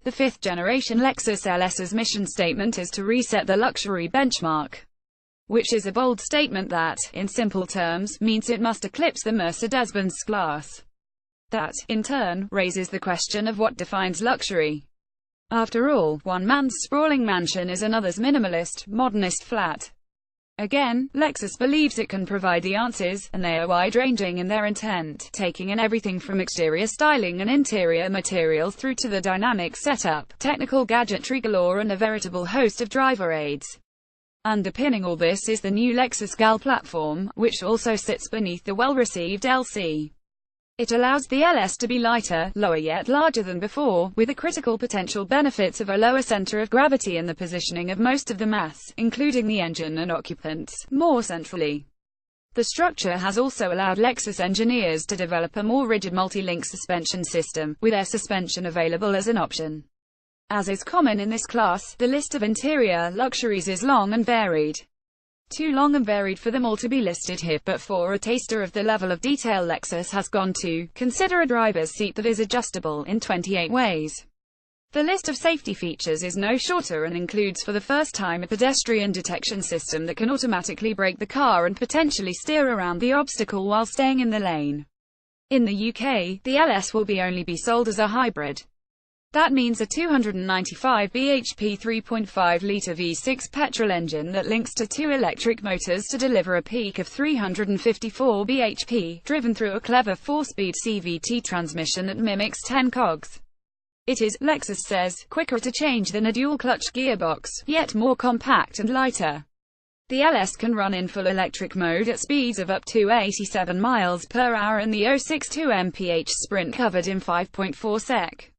The fifth-generation Lexus LS's mission statement is to reset the luxury benchmark, which is a bold statement that, in simple terms, means it must eclipse the Mercedes-Benz class. That, in turn, raises the question of what defines luxury. After all, one man's sprawling mansion is another's minimalist, modernist flat. Again, Lexus believes it can provide the answers, and they are wide-ranging in their intent, taking in everything from exterior styling and interior materials through to the dynamic setup, technical gadgetry galore and a veritable host of driver aids. Underpinning all this is the new Lexus GAL platform, which also sits beneath the well-received LC. It allows the LS to be lighter, lower yet larger than before, with the critical potential benefits of a lower center of gravity and the positioning of most of the mass, including the engine and occupants, more centrally. The structure has also allowed Lexus engineers to develop a more rigid multi-link suspension system, with air suspension available as an option. As is common in this class, the list of interior luxuries is long and varied. Too long and varied for them all to be listed here, but for a taster of the level of detail Lexus has gone to, consider a driver's seat that is adjustable in 28 ways. The list of safety features is no shorter and includes for the first time a pedestrian detection system that can automatically brake the car and potentially steer around the obstacle while staying in the lane. In the UK, the LS will only be sold as a hybrid. That means a 295 bhp 3.5-litre V6 petrol engine that links to two electric motors to deliver a peak of 354 bhp, driven through a clever 4-speed CVT transmission that mimics 10 cogs. It is, Lexus says, quicker to change than a dual-clutch gearbox, yet more compact and lighter. The LS can run in full electric mode at speeds of up to 87 miles per hour and the 062 mph sprint covered in 5.4 sec.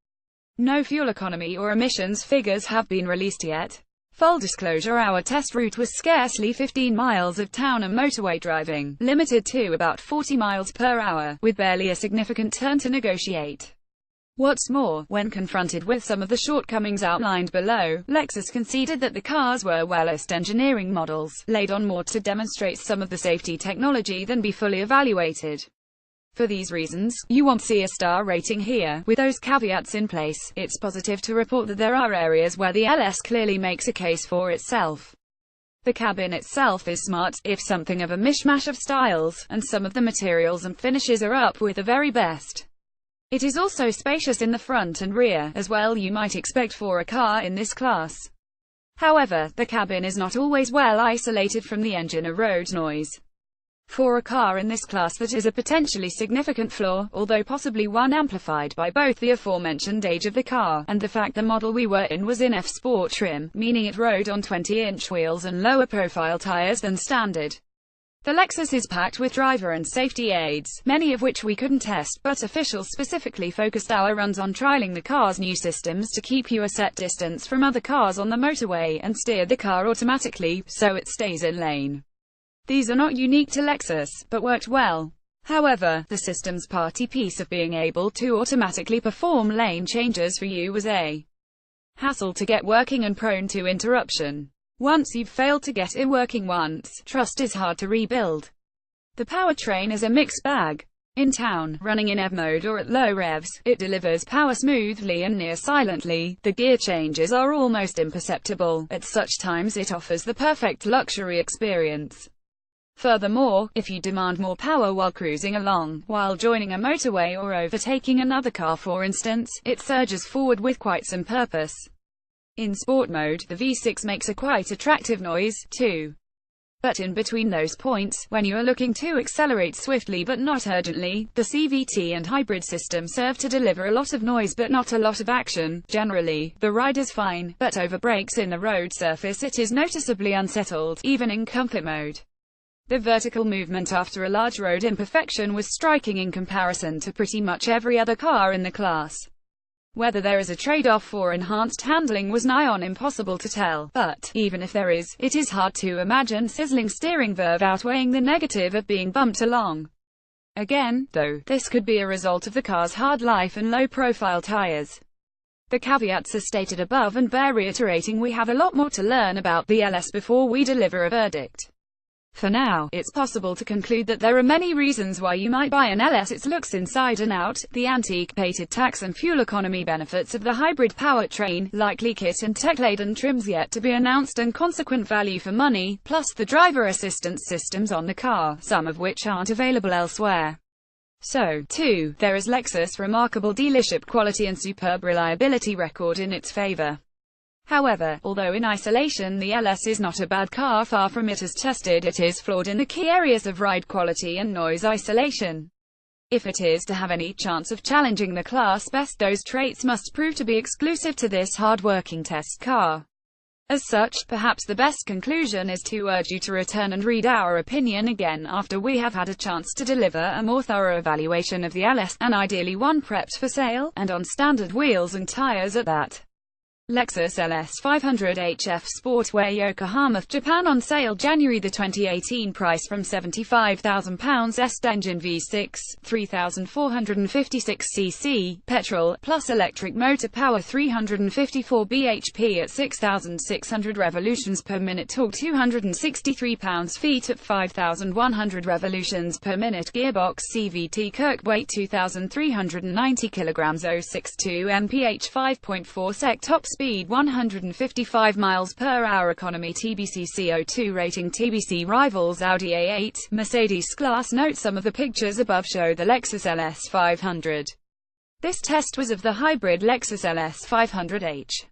No fuel economy or emissions figures have been released yet. Full disclosure, our test route was scarcely 15 miles of town and motorway driving, limited to about 40 miles per hour, with barely a significant turn to negotiate. What's more, when confronted with some of the shortcomings outlined below, Lexus conceded that the cars were well-est engineering models, laid on more to demonstrate some of the safety technology than be fully evaluated. For these reasons, you won't see a star rating here. With those caveats in place, it's positive to report that there are areas where the LS clearly makes a case for itself. The cabin itself is smart, if something of a mishmash of styles, and some of the materials and finishes are up with the very best. It is also spacious in the front and rear, as well you might expect for a car in this class. However, the cabin is not always well isolated from the engine or road noise. For a car in this class that is a potentially significant flaw, although possibly one amplified by both the aforementioned age of the car, and the fact the model we were in was in F-Sport trim, meaning it rode on 20-inch wheels and lower profile tires than standard. The Lexus is packed with driver and safety aids, many of which we couldn't test, but officials specifically focused our runs on trialing the car's new systems to keep you a set distance from other cars on the motorway, and steer the car automatically, so it stays in lane. These are not unique to Lexus, but worked well. However, the system's party piece of being able to automatically perform lane changes for you was a hassle to get working and prone to interruption. Once you've failed to get it working once, trust is hard to rebuild. The powertrain is a mixed bag. In town, running in EV mode or at low revs, it delivers power smoothly and near silently. The gear changes are almost imperceptible. At such times it offers the perfect luxury experience. Furthermore, if you demand more power while cruising along, while joining a motorway or overtaking another car for instance, it surges forward with quite some purpose. In sport mode, the V6 makes a quite attractive noise, too. But in between those points, when you are looking to accelerate swiftly but not urgently, the CVT and hybrid system serve to deliver a lot of noise but not a lot of action. Generally, the ride is fine, but over brakes in the road surface it is noticeably unsettled, even in comfort mode. The vertical movement after a large road imperfection was striking in comparison to pretty much every other car in the class. Whether there is a trade-off for enhanced handling was nigh on impossible to tell, but, even if there is, it is hard to imagine sizzling steering verve outweighing the negative of being bumped along. Again, though, this could be a result of the car's hard life and low-profile tires. The caveats are stated above and bear reiterating we have a lot more to learn about the LS before we deliver a verdict. For now, it's possible to conclude that there are many reasons why you might buy an LS. Its looks inside and out, the antique-pated tax and fuel economy benefits of the hybrid powertrain, likely kit and tech-laden trims yet to be announced and consequent value for money, plus the driver assistance systems on the car, some of which aren't available elsewhere. So, too, there is Lexus' remarkable dealership quality and superb reliability record in its favor. However, although in isolation the LS is not a bad car, far from it as tested, it is flawed in the key areas of ride quality and noise isolation. If it is to have any chance of challenging the class best, those traits must prove to be exclusive to this hard-working test car. As such, perhaps the best conclusion is to urge you to return and read our opinion again after we have had a chance to deliver a more thorough evaluation of the LS, and ideally one prepped for sale, and on standard wheels and tires at that. Lexus LS 500 HF Sportwear, Yokohama, Japan. On sale January 2018. Price from £75,000. Est engine V6, 3,456 cc, petrol, plus electric motor power 354 bhp at 6,600 revolutions per minute. Torque 263 pounds-feet at 5,100 revolutions per minute. Gearbox CVT. Kirk weight 2,390 kg. 062 mph. 5.4 sec. Top speed 155 miles per hour. Economy. TBC. CO2 rating. TBC rivals Audi A8, Mercedes class. Note: some of the pictures above show the Lexus LS 500. This test was of the hybrid Lexus LS 500H.